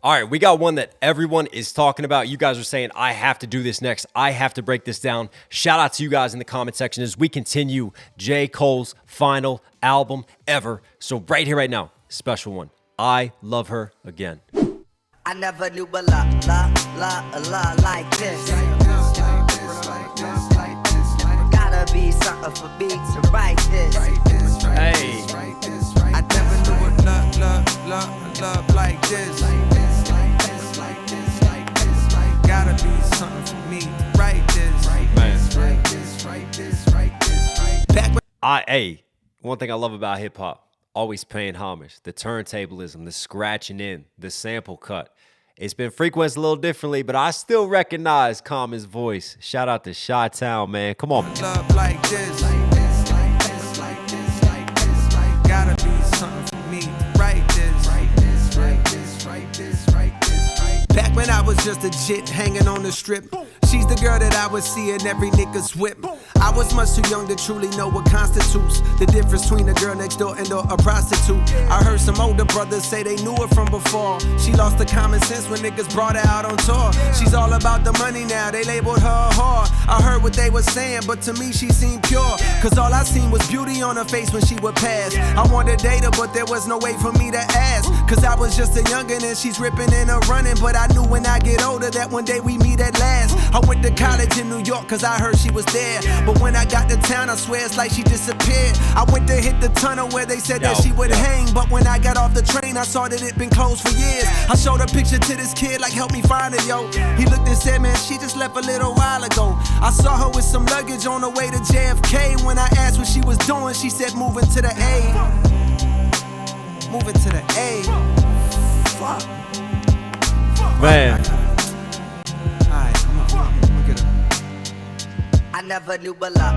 All right, we got one that everyone is talking about. You guys are saying, I have to do this next. I have to break this down. Shout out to you guys in the comment section as we continue J. Cole's final album ever. So right here, right now, special one. I Love Her Again. I never knew a la like this. Gotta be something for me to write this. Hey. I never knew a love like this. Gotta be something for me to write this. Hey, one thing I love about hip hop, always paying homage, the turntablism, the scratching in, the sample cut. It's been frequenced a little differently, but I still recognize Common's voice. Shout out to Chi-Town, man. Come on. Love like this. Gotta be something for me to write this. Back when I was just a jit hanging on the strip, she's the girl that I would see in every nigga's whip. I was much too young to truly know what constitutes the difference between a girl next door and a prostitute. I heard some older brothers say they knew her from before. She lost the common sense when niggas brought her out on tour. She's all about the money now, they labeled her a whore. I heard what they were saying, but to me she seemed pure. Cause all I seen was beauty on her face when she would pass. I wanted to date her, but there was no way for me to ask. Cause I was just a youngin' and she's ripping and a running. But I knew when I get older that one day we meet at last. I went to college in New York cause I heard she was there. But when I got to town, I swear it's like she disappeared. I went to hit the tunnel where they said that she would hang. But when I got off the train, I saw that it'd been closed for years. I showed a picture to this kid like, help me find her, yo. He looked and said, man, she just left a little while ago. I saw her with some luggage on the way to JFK. When I asked what she was doing, she said moving to the A. Moving to the A. Fuck. Man. Alright, I'm get her. I never knew a la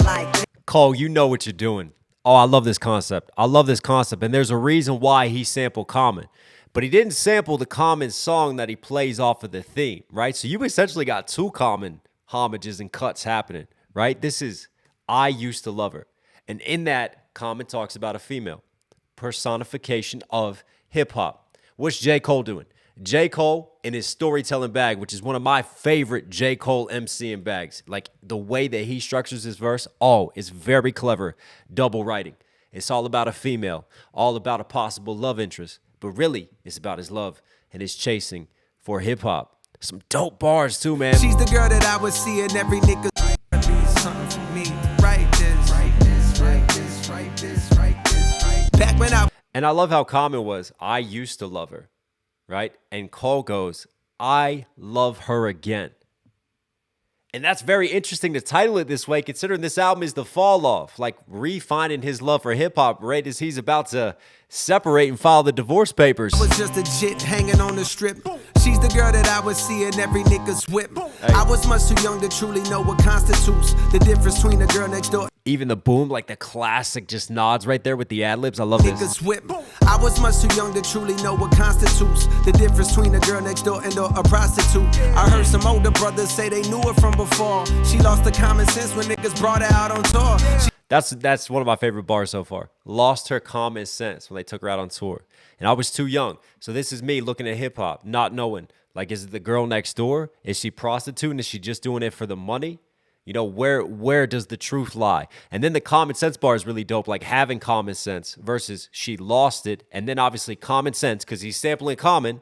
like this. Cole, you know what you're doing. Oh, I love this concept. I love this concept. And there's a reason why he sampled Common. But he didn't sample the Common song that he plays off of the theme, right? So you essentially got two Common homages and cuts happening, right? This is I Used to Love Her. And in that, Common talks about a female. Personification of hip-hop. What's J. Cole doing? J. Cole in his storytelling bag, which is one of my favorite J. Cole MCing bags. Like the way that he structures his verse, it's very clever. Double writing. It's all about a female, all about a possible love interest. But really, it's about his love and his chasing for hip-hop. Some dope bars too, man. She's the girl that I would see in every nigga. Something for me to write this. Back when I And I love how Common was, I used to love her, right? And Cole goes, I love her again. And that's very interesting to title it this way, considering this album is the fall off, like refining his love for hip hop right as he's about to separate and file the divorce papers. was just a jit hanging on the strip. She's the girl that I would see in every nigga's whip. Hey. I was much too young to truly know what constitutes the difference between a girl next door. Even the boom, like the classic just nods right there with the ad-libs. I love this. Niggas whip. I was much too young to truly know what constitutes the difference between a girl next door and a prostitute. I heard some older brothers say they knew her from before. She lost the common sense when niggas brought her out on tour. That's one of my favorite bars so far. Lost her common sense when they took her out on tour. And I was too young. So this is me looking at hip-hop, not knowing. Like, is it the girl next door? Is she prostituting? Is she just doing it for the money? You know, where does the truth lie? And then the common sense bar is really dope, like having common sense versus she lost it. And then obviously common sense, because he's sampling Common.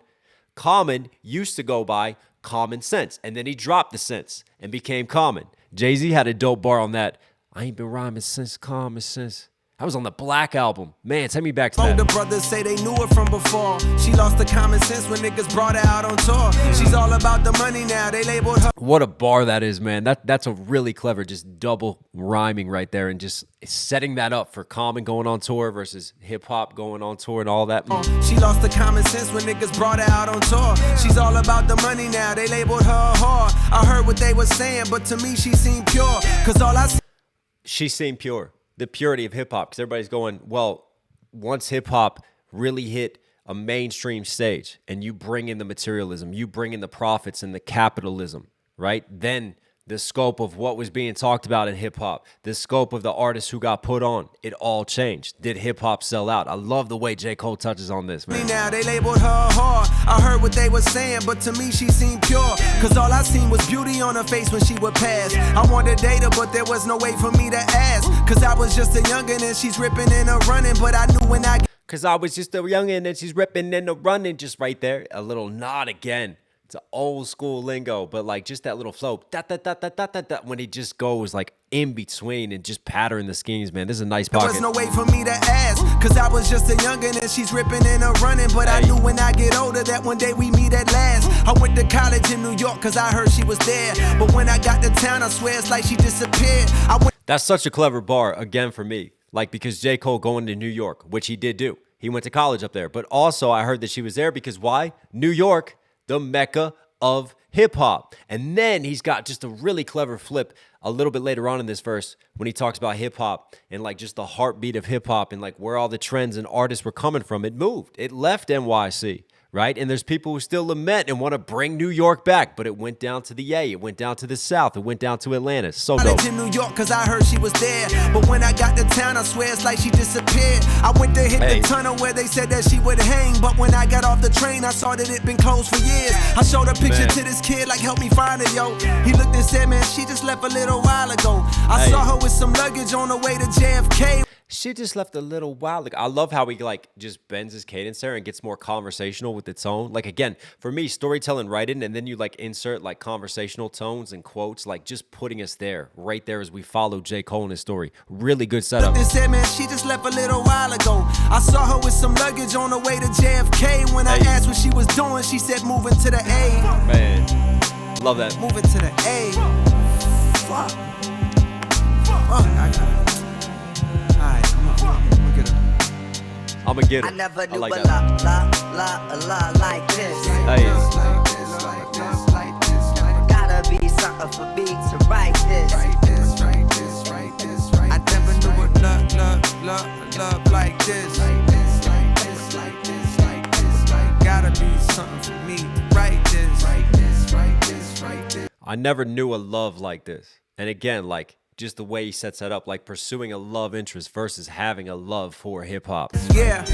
Common used to go by common sense. And then he dropped the sense and became Common. Jay-Z had a dope bar on that. I ain't been rhyming since common sense. I was on the Black album. Man, take me back to that. Older brothers say they knew her from before. She lost the common sense when niggas brought her out on tour. She's all about the money now. They labeled her. What a bar that is, man. That's a really clever, just double rhyming right there, and just setting that up for Common going on tour versus hip hop going on tour and all that. She lost the common sense when niggas brought her out on tour. She's all about the money now. They labeled her a whore. I heard what they were saying, but to me she seemed pure. Cause all I see. She seemed pure. The purity of hip hop, because everybody's going, well, once hip hop really hit a mainstream stage and you bring in the materialism, you bring in the profits and the capitalism, right? Then the scope of what was being talked about in hip-hop, the scope of the artists who got put on, it all changed. Did hip-hop sell out? I love the way J. Cole touches on this, man. Now they labeled her hard. I heard what they were saying, but to me she seemed pure. Cause all I seen was beauty on her face when she would pass. I wanted to date her, but there was no way for me to ask. Cause I was just a youngin' and she's ripping and a running. But I knew when I... Cause I was just a youngin' and she's ripping and a running. Just right there, a little nod again. It's an old school lingo, but like just that little flow, when he just goes like in between and just pattern the schemes, man. This is a nice pocket. There was no way for me to ask, cause I was just a youngin' and she's ripping and a running. But I knew when I get older that one day we meet at last. I went to college in New York cause I heard she was there. But when I got to town, I swear it's like she disappeared. That's such a clever bar, again, for me. Like, because J. Cole going to New York, which he did do. He went to college up there. But also, I heard that she was there because why? New York, the mecca of hip-hop. And then he's got just a really clever flip a little bit later on in this verse when he talks about hip-hop and like just the heartbeat of hip-hop and like where all the trends and artists were coming from. It moved. It left NYC, right? And there's people who still lament and want to bring New York back, but it went down to the A, it went down to the South, it went down to Atlanta. So dope. In New York cause I heard she was there. But when I got to town, I swear it's like she disappeared. I went to hit the tunnel where they said that she would hang. But when I got off the train, I saw that it been closed for years. I showed a picture to this kid like, help me find her, yo. He looked and said, man, she just left a little while ago. I saw her with some luggage on the way to JFK. She just left a little while ago. I love how he like just bends his cadence there and gets more conversational with the tone. Like again, for me, storytelling writing, and then you like insert like conversational tones and quotes, like just putting us there, right there as we follow J. Cole in his story. Really good setup. They said, man, she just left a little while ago. I saw her with some luggage on the way to JFK. When I asked what she was doing, she said moving to the A. Man, love that. Moving to the A. Fuck. I got it. I'ma get it. I never knew like a that. la like this. Hey. Gotta be something for me to write this. I never knew a love like this. Gotta be something for me to write this. I never knew a love like this. And again, like just the way he sets that up, like pursuing a love interest versus having a love for hip-hop. Yeah,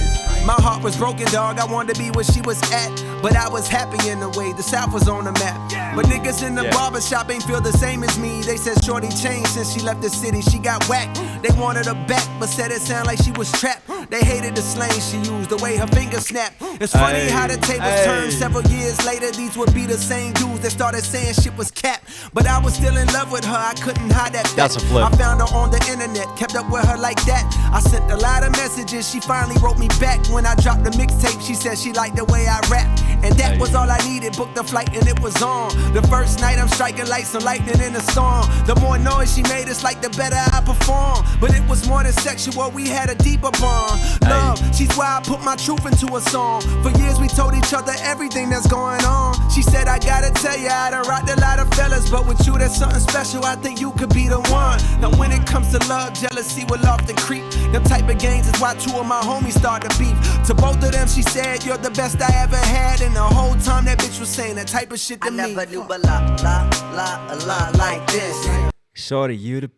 my heart was broken, dog. I wanted to be where she was at, but I was happy in a way. The South was on the map. But niggas in the barbershop ain't feel the same as me. They said shorty changed since she left the city. She got whacked. They wanted her back, but said it sounded like she was trapped. They hated the slang she used, the way her fingers snapped. It's funny how the tables turned. Several years later, these would be the same dudes that started saying shit was cap. But I was still in love with her. I couldn't hide that fact. That's a flip. I found her on the internet, kept up with her like that. I sent a lot of messages. She finally wrote me back when I dropped the mixtape. She said she liked the way I rap, and that was all I needed. Booked the flight and it was on. The first night I'm striking like some lightning in a storm. The more noise she made, it's like the better I perform. But it was more than sexual. We had a deeper bond. Love, she's why I put my truth into a song. For years we told each other everything that's going on. She said I gotta tell you, I done rocked a lot of fellas, but with you there's something special. I think you could be the one. Now when it comes to love, jealousy will often creep. Them type of games is why two of my homies started beef. To both of them she said, you're the best I ever had. And the whole time that bitch was saying that type of shit to me. I never knew a la like this. Shorty, you the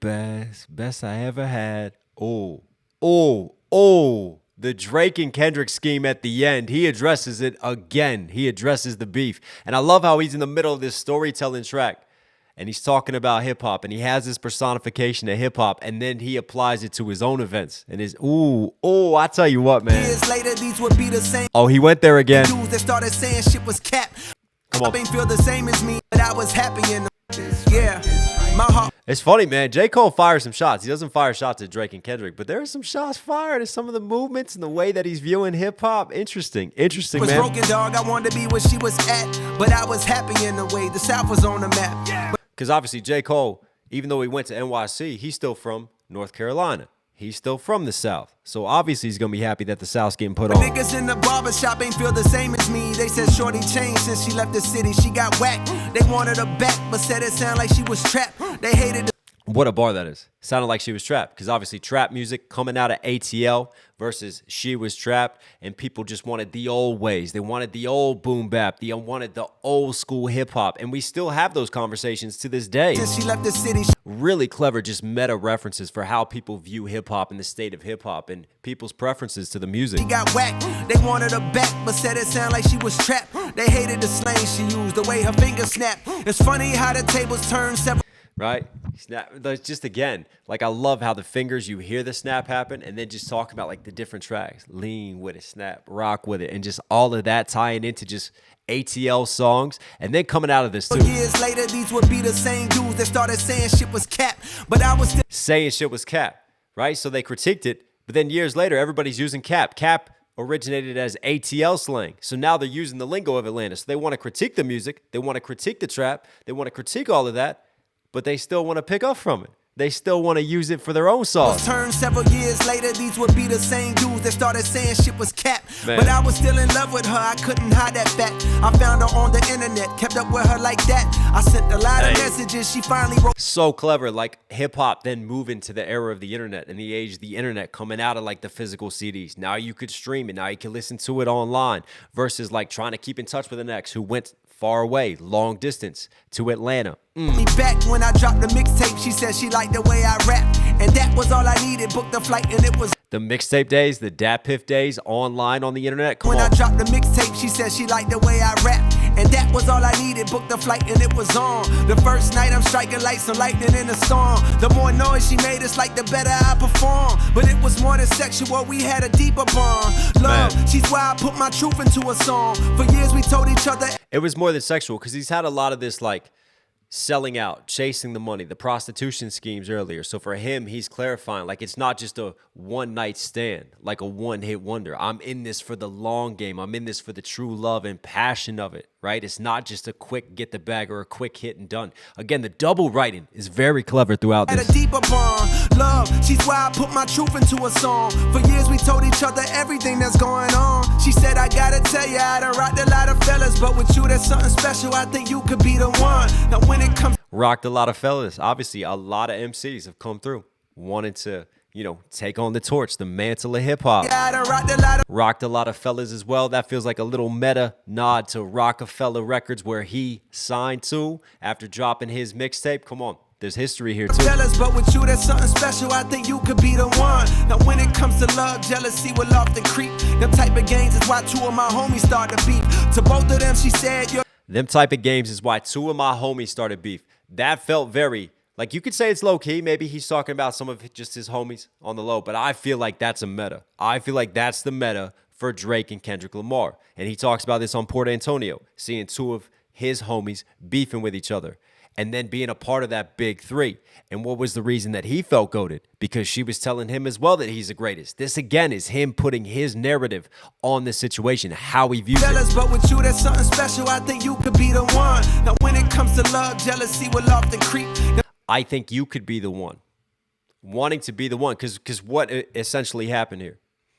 best I ever had. Oh, the Drake and Kendrick scheme at the end. He addresses it again. He addresses the beef. And I love how he's in the middle of this storytelling track. And he's talking about hip-hop, and he has this personification of hip-hop, and then he applies it to his own events. And his, I tell you what, man. Years later, these would be the same. Oh, he went there again. Dudes that started saying shit was cap. Come on. I ain't feel the same as me, but I was happy in the... Yeah, my heart... It's funny, man. J. Cole fires some shots. He doesn't fire shots at Drake and Kendrick, but there are some shots fired at some of the movements and the way that he's viewing hip-hop. Interesting, was man. Broken, dog. I wanted to be where she was at, but I was happy in a way. The South was on the map. Because obviously J. Cole, even though he went to NYC, he's still from North Carolina. He's still from the South. So obviously he's going to be happy that the South's getting put on. Niggas in the barbershop ain't feel the same as me. They said shorty changed since she left the city. She got whacked. They wanted her back, but said it sounded like she was trapped. They hated What a bar that is. Sounded like she was trapped, because obviously trap music coming out of ATL versus she was trapped, and people just wanted the old ways. They wanted the old boom bap. They wanted the old school hip hop, and we still have those conversations to this day. Since she left the city, Really clever, just meta references for how people view hip hop and the state of hip hop and people's preferences to the music. she got whacked. They wanted her back, but said it sounded like she was trapped. They hated the slang she used, the way her fingers snapped. It's funny how the tables turned several. Right? Snap. Just again, like I love how the fingers, you hear the snap happen, and then just talk about like the different tracks. Lean with it, snap, rock with it, and just all of that tying into just ATL songs. And then coming out of this too. Years later, these would be the same dudes that started saying shit was cap. But I was still Saying shit was cap, right? So they critiqued it, but then years later, everybody's using cap. Cap originated as ATL slang. So now they're using the lingo of Atlanta. So they want to critique the music, they want to critique the trap, they want to critique all of that, but they still want to pick up from it. They still want to use it for their own sauce. turned several years later, these would be the same dudes that started saying shit was cap. Man. But I was still in love with her, I couldn't hide that fact. I found her on the internet, kept up with her like that. I sent a lot of messages, she finally wrote. So clever, like hip hop then moving to the era of the internet and the age of the internet, coming out of like the physical CDs. Now you could stream it, now you can listen to it online, versus like trying to keep in touch with an ex who went far away, long distance to Atlanta. Me back when I dropped the mixtape, she said she liked the way I rap. And that was all I needed, booked the flight and it was. The mixtape days, the Dat Piff days, online on the internet. Come When on. I dropped the mixtape, she said she liked the way I rap. And that was all I needed, booked the flight and it was on. The first night I'm striking like some lightning in a storm. The more noise she made, it's like the better I perform. But it was more than sexual, we had a deeper bond. Love, Man. she's why I put my truth into a song. For years we told each other. It was more than sexual, because he's had a lot of this like selling out, chasing the money, the prostitution schemes earlier. So for him, he's clarifying, like, it's not just a one night stand, like a one hit wonder. I'm in this for the long game. I'm in this for the true love and passion of it, right? It's not just a quick get the bag or a quick hit and done. Again, the double writing is very clever throughout Had this. a deeper bond. Love, she's why I put my truth into a song. For years we told each other everything that's going on. She said, I gotta tell you, I done rocked a lot of fellas, but with you there's something special. I think you could be the one. Now when it comes Rocked a lot of fellas. Obviously, a lot of MCs have come through, wanted to, take on the torch, the mantle of hip hop. I done rocked a lot of. Rocked a lot of fellas as well. That feels like a little meta nod to Rockefeller Records, where he signed to after dropping his mixtape. Come on, there's history here too. Fellas, but with you there's something special. I think you could be the one. Now when it comes to love, jealousy will often creep. Them type of games is why two of my homies started beef. To both of them she said, you're Them type of games is why two of my homies started beef. That felt very, like, you could say it's low key. Maybe he's talking about some of just his homies on the low, but I feel like that's a meta. I feel like that's the meta for Drake and Kendrick Lamar. And he talks about this on Port Antonio, seeing two of his homies beefing with each other and then being a part of that big three. And what was the reason that he felt goated? Because she was telling him as well that he's the greatest. This again is him putting his narrative on this situation, how he views it. fellas, but with you there's something special. I think you could be the one. Now when it comes to love, jealousy will often creep. I think you could be the one. Wanting to be the one, because what essentially happened here?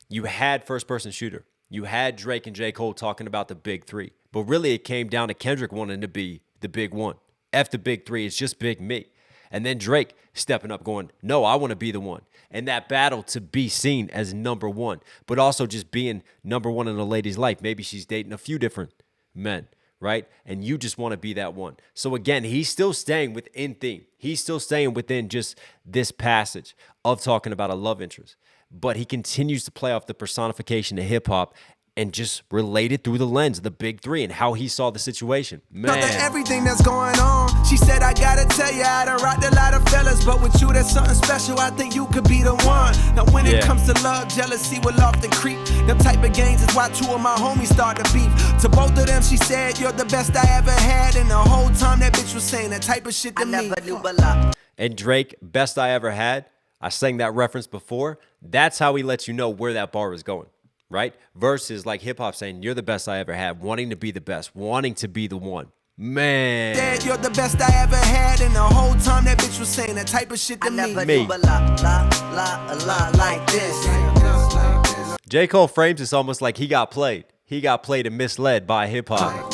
You had first-person shooter. You had Drake and J. Cole talking about the big three. But really it came down to Kendrick wanting to be the big one. F the big three, it's just big me. And then Drake stepping up going, no, I want to be the one. And that battle to be seen as number one, but also just being number one in a lady's life. Maybe she's dating a few different men, right? And you just want to be that one. So again, he's still staying within theme. He's still staying within just this passage of talking about a love interest. But he continues to play off the personification of hip hop and just relate it through the lens of the big three and how he saw the situation. Man. Everything that's going on. She said, I gotta tell you, I done rocked a lot of fellas, but with you there's something special. I think you could be the one. Now when it comes to love, jealousy will often creep. Them type of games is why two of my homies started beef. To both of them she said, you're the best I ever had. And the whole time that bitch was saying that type of shit to I me. never knew but love. And Drake, best I ever had. I sang that reference before. That's how he lets you know where that bar is going, right? Versus like hip hop saying, you're the best I ever had, wanting to be the best, wanting to be the one. Man. Said you're the best I ever had. And the whole time that bitch was saying that type of shit to I never me. knew but la like this. J. Cole frames this almost like he got played. He got played and misled by hip hop.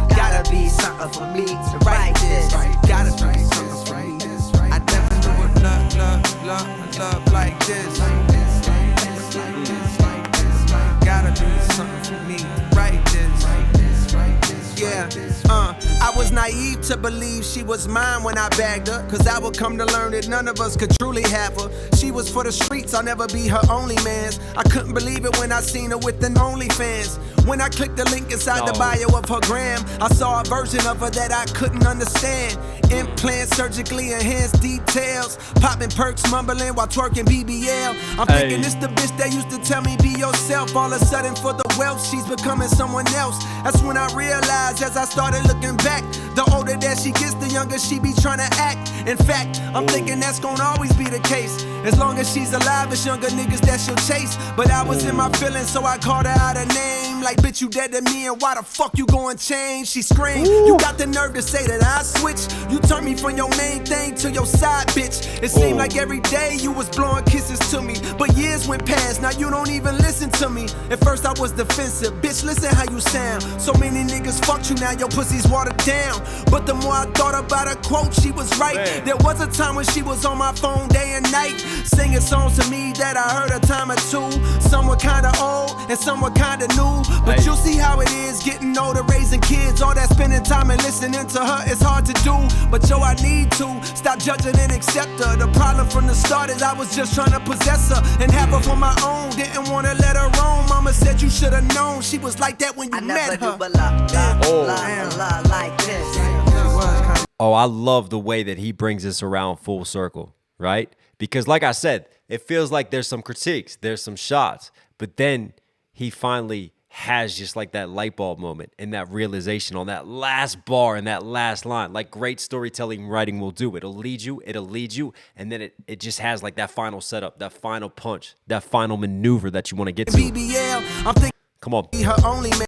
Gotta be something for me to write this. Gotta be something for me. love like this. Gotta be something for me, right this. Yeah, I was naive to believe she was mine when I bagged her, cause I would come to learn that none of us could truly have her. She was for the streets, I'll never be her only man's. I couldn't believe it when I seen her with an OnlyFans. When I clicked the link inside the bio of her gram, I saw a version of her that I couldn't understand. Implant surgically enhanced details, popping perks, mumbling while twerking BBL. I'm thinking it's the bitch that used to tell me be yourself. All of a sudden for the wealth, she's becoming someone else. That's when I realized as I started looking back, the older that she gets, the younger she be trying to act. In fact, I'm thinking that's gonna always be the case. As long as she's alive, it's younger niggas that she'll chase. But I was in my feelings, so I called her out her name. Like, bitch, you dead to me, and why the fuck you gon' change? She screamed, you got the nerve to say that I switched. You turned me from your main thing to your side, bitch. It seemed like every day you was blowing kisses to me. But years went past, now you don't even listen to me. At first I was defensive, bitch, listen how you sound. So many niggas fucked you, now your pussy's watered down. But the more I thought about her quote, she was right. Man. There was a time when she was on my phone day and night, singing songs to me that I heard a time or two. Some were kinda old and some were kinda new. But you'll see how it is getting older, raising kids. All that spending time and listening to her is hard to do. But yo, I need to stop judging and accept her. The problem from the start is I was just trying to possess her and have her for my own. Didn't wanna let her roam. Mama said you should've known she was like that when you met her. Like this. Oh, I love the way that he brings this around full circle, right? Because like I said, it feels like there's some critiques, there's some shots, but then he finally has just like that light bulb moment and that realization on that last bar and that last line. Like great storytelling writing will do. It'll lead you, and then it just has like that final setup, that final punch, that final maneuver that you want to get to. Come on. Her only man.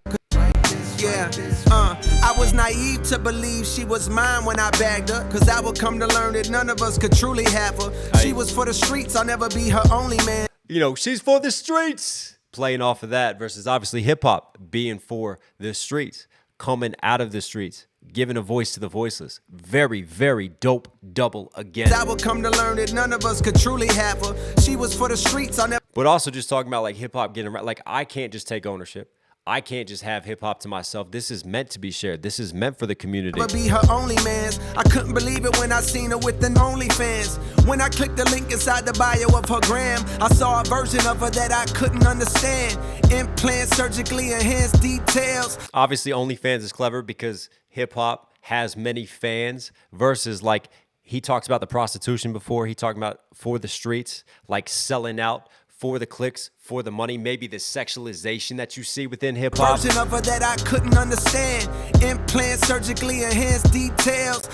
Yeah, I was naive to believe she was mine when I bagged her, cause I would come to learn that none of us could truly have her. She was for the streets, I'll never be her only man. You know, she's for the streets. Playing off of that versus obviously hip hop being for the streets, coming out of the streets, giving a voice to the voiceless. Very, very dope double again. I would come to learn that none of us could truly have her. She was for the streets, I'll never. But also just talking about like hip hop getting around, like I can't just take ownership. I can't just have hip hop to myself. This is meant to be shared. This is meant for the community. Be her only man's. I couldn't believe it when I seen her with an OnlyFans. When I clicked the link inside the bio of her gram, I saw a version of her that I couldn't understand. Implant surgically enhanced details. Obviously, OnlyFans is clever because hip hop has many fans versus like he talks about the prostitution before. He talked about for the streets, like selling out. For the clicks, for the money, maybe the sexualization that you see within hip hop. Version of her that I couldn't understand. Implant surgically enhanced details.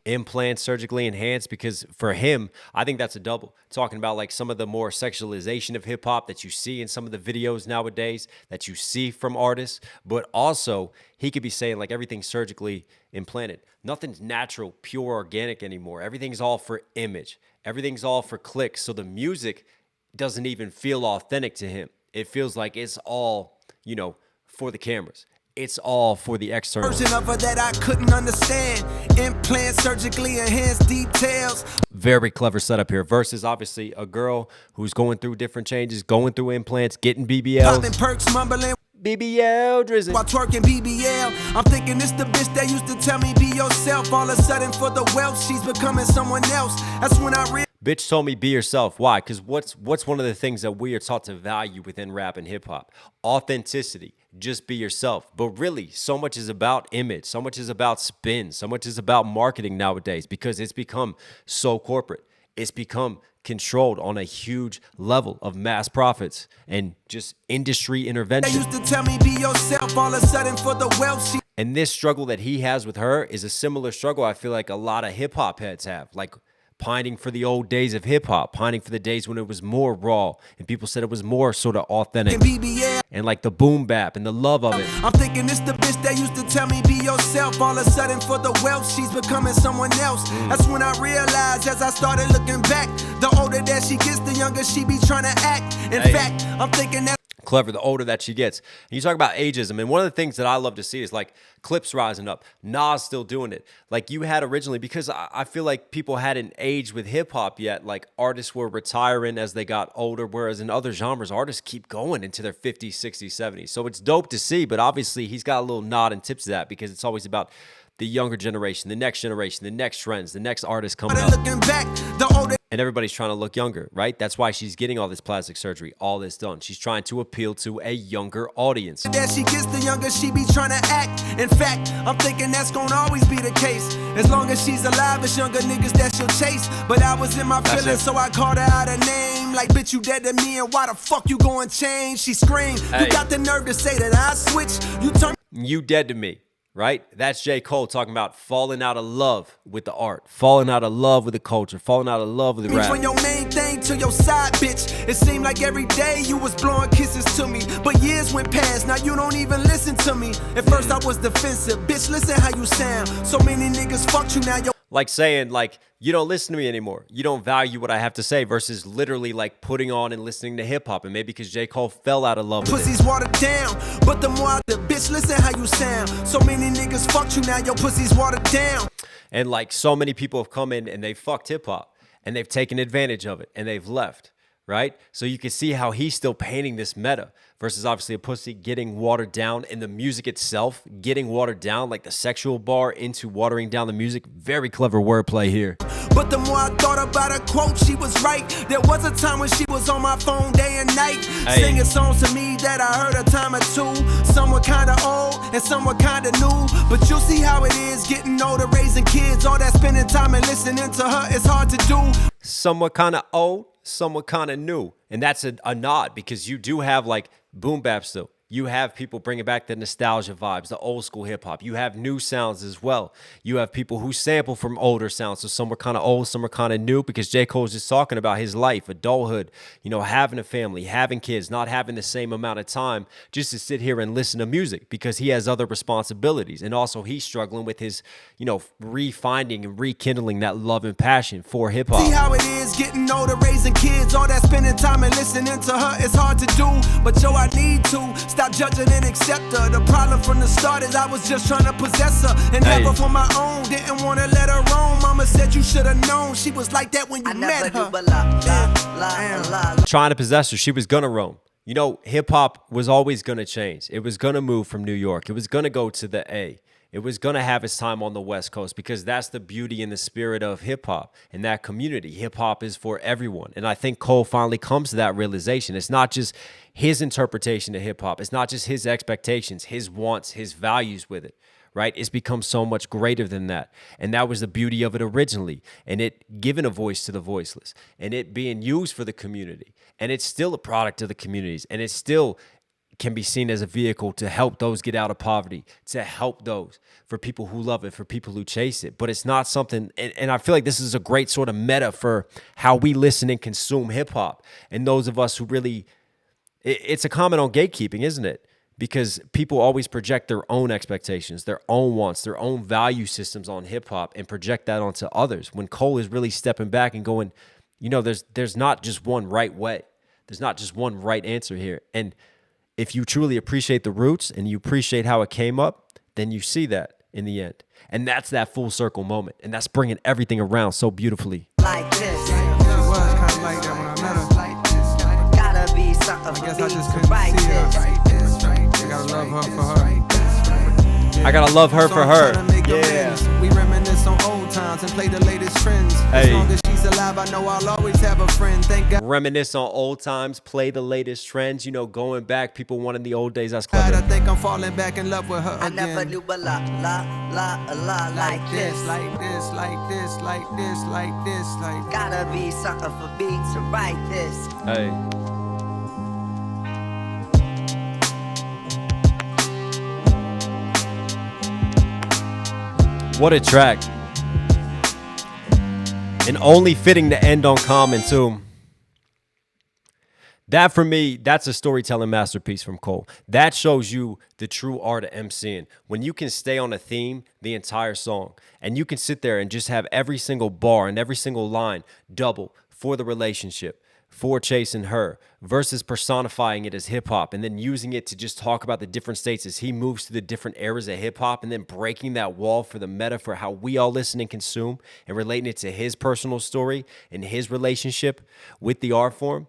Implant surgically enhanced, because for him, I think that's a double. Talking about like some of the more sexualization of hip hop that you see in some of the videos nowadays that you see from artists, but also he could be saying like everything's surgically implanted. Nothing's natural, pure, organic anymore. Everything's all for image. Everything's all for clicks. So the music doesn't even feel authentic to him. It feels like it's all, you know, for the cameras. It's all for the external. Version of her that I couldn't understand. Implant surgically enhanced details. Very clever setup here. Versus obviously a girl who's going through different changes, going through implants, getting BBLs. Popping perks, mumbling. BBL drizzy. While twerking BBL, I'm thinking it's the bitch that used to tell me be yourself. All of a sudden for the wealth, she's becoming someone else. That's when I realized. Bitch told me be yourself. Why? Because what's one of the things that we are taught to value within rap and hip hop? Authenticity. Just be yourself. But really, so much is about image. So much is about spin. So much is about marketing nowadays because it's become so corporate. It's become controlled on a huge level of mass profits and just industry intervention. They used to tell me be yourself. All of a sudden for the wealth, and this struggle that he has with her is a similar struggle I feel like a lot of hip hop heads have. Like pining for the old days of hip hop, pining for the days when it was more raw and people said it was more sort of authentic and like the boom bap and the love of it. I'm thinking it's the bitch that used to tell me be yourself. All of a sudden for the wealth, she's becoming someone else. That's when I realized as I started looking back, the older that she gets, the younger she be trying to act. In fact, I'm thinking that clever the older that she gets. And you talk about ageism, and one of the things that I love to see is like Clips rising up, Nas still doing it. Like you had originally, because I feel like people hadn't aged with hip hop yet. Like artists were retiring as they got older, whereas in other genres, artists keep going into their 50s, 60s, 70s. So it's dope to see, but obviously he's got a little nod and tips to that because it's always about the younger generation, the next trends, the next artist coming up. And everybody's trying to look younger, right? That's why she's getting all this plastic surgery, all this done. She's trying to appeal to a younger audience. As she gets the younger, she be trying to act. In fact, I'm thinking that's gonna always be the case. As long as she's alive, it's younger niggas that she'll chase. But I was in my feelings, so I called her out her name. Like, bitch, you dead to me, and why the fuck you going change? She screamed, hey. You got the nerve to say that I switch. You dead to me. Right? That's J. Cole talking about falling out of love with the art, falling out of love with the culture, falling out of love with the rap. From your main thing to your side, bitch. It seemed like every day you was blowing kisses to me. But years went past, now you don't even listen to me. At first I was defensive, bitch, listen how you sound. So many niggas fucked you, now you're like saying, like, you don't listen to me anymore. You don't value what I have to say versus literally like putting on and listening to hip hop. And maybe because J. Cole fell out of love with pussy's watered down, but the more the bitch, listen how you sound. So many niggas fucked you, now your pussy's watered down. And like so many people have come in and they fucked hip hop and they've taken advantage of it and they've left. Right? So you can see how he's still painting this meta versus obviously a pussy getting watered down and the music itself getting watered down, like the sexual bar into watering down the music. Very clever wordplay here. But the more I thought about her quote, she was right. There was a time when she was on my phone day and night, singing songs to me that I heard a time or two. Some were kinda old and some were kinda new. But you'll see how it is getting older, raising kids. All that spending time and listening to her is hard to do. Some were kinda old, some were kinda new. And that's a nod because you do have like boom bap still. You have people bringing back the nostalgia vibes, the old school hip hop. You have new sounds as well. You have people who sample from older sounds. So some were kind of old, some were kind of new because J. Cole's just talking about his life, adulthood, you know, having a family, having kids, not having the same amount of time just to sit here and listen to music because he has other responsibilities. And also he's struggling with his, you know, refinding and rekindling that love and passion for hip hop. See how it is getting older, raising kids. All that spending time and listening to her is hard to do. But yo, I need to stop judging and accept her. The problem from the start is I was just trying to possess her and have her for my own. Didn't want to let her roam. Mama said you should have known she was like that when you met her. Trying to possess her, she was gonna roam. You know, hip hop was always gonna change. It was gonna move from New York. It was gonna go to the A. It was going to have its time on the West Coast because that's the beauty and the spirit of hip hop and that community. Hip hop is for everyone. And I think Cole finally comes to that realization. It's not just his interpretation of hip hop. It's not just his expectations, his wants, his values with it, right? It's become so much greater than that. And that was the beauty of it originally. And it giving a voice to the voiceless and it being used for the community. And it's still a product of the communities. And it's still can be seen as a vehicle to help those get out of poverty, to help those, for people who love it, for people who chase it. But it's not something, and I feel like this is a great sort of meta for how we listen and consume hip hop. And those of us who really, it's a comment on gatekeeping, isn't it? Because people always project their own expectations, their own wants, their own value systems on hip hop and project that onto others. When Cole is really stepping back and going, you know, there's not just one right way. There's not just one right answer here. And if you truly appreciate the roots and you appreciate how it came up, then you see that in the end. And that's that full circle moment. And that's bringing everything around so beautifully. Like this. It was kind of like that when I met her. Like this. Gotta be something for I guess me I just to couldn't write see this. her. I gotta love her for her. I gotta love her for her. Yeah. We reminisce on old times and play the latest trends. As long as she's alive, I know I'll always have a friend. Thank God. Reminisce on old times, play the latest trends. You know, going back, people wanted the old days. That's clever. I think I'm falling back in love with her I again. never knew a lot like this. Like this, like this, like this, like this, like. Gotta be something for me to write this. Hey. What a track. And only fitting to end on Common too. That for me, that's a storytelling masterpiece from Cole. That shows you the true art of MCing. When you can stay on a theme the entire song and you can sit there and just have every single bar and every single line double for the relationship, for chasing her versus personifying it as hip hop and then using it to just talk about the different states as he moves to the different eras of hip hop and then breaking that wall for the meta for how we all listen and consume and relating it to his personal story and his relationship with the art form.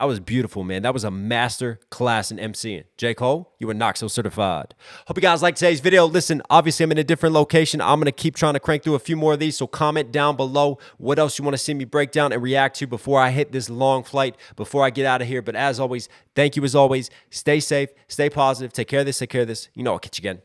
That was beautiful, man. That was a master class in MCing. J. Cole, you were Knox certified. Hope you guys liked today's video. Listen, obviously I'm in a different location. I'm going to keep trying to crank through a few more of these. So comment down below what else you want to see me break down and react to before I hit this long flight, before I get out of here. But as always, thank you as always. Stay safe, stay positive. Take care of this, take care of this. You know, I'll catch you again.